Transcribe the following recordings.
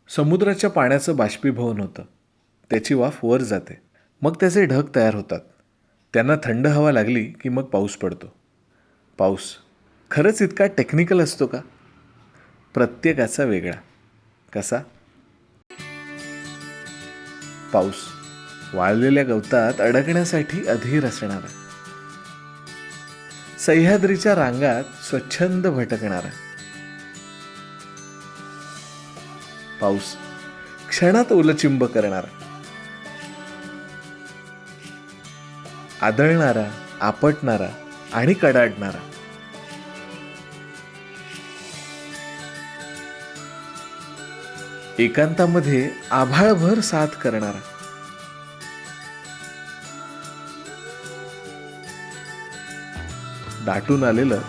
समुद्राच्या पाण्याचं बाष्पीभवन होतं. त्याची वाफ वर जाते, मग त्याचे ढग तयार होतात. त्यांना थंड हवा लागली की मग पाऊस पडतो. पाऊस खरंच इतका टेक्निकल असतो का? प्रत्येकाचा वेगळा. कसा? पाऊस वाळलेल्या गवतात अडकण्यासाठी अधीर असणारा, सह्याद्रीच्या रांगात स्वच्छंद भटकणारा. पाऊस क्षणात ओलचिंब करणारा, आदळणारा, आपटणारा आणि कडाडणारा. एकांतामध्ये आभाळभर साथ करणारा, दाटून आलेलं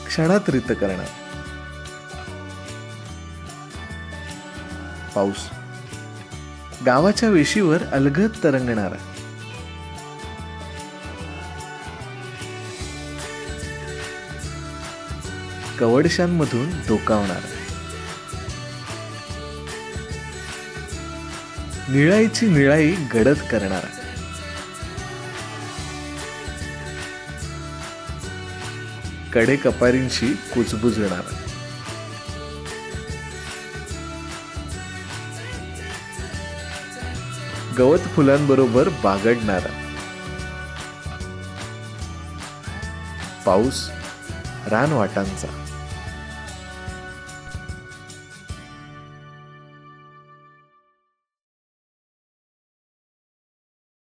क्षणात रित करणार. पाऊस गावाच्या वेशीवर अलगद तरंगणारा, कवडशांमधून डोकावणारा, निळाईची निळाई गडद करणारा. कडे कपारींशी कुजबुजणारा, गवत फुलांबरोबर बागडणारा. पाऊस रानवाटांचा,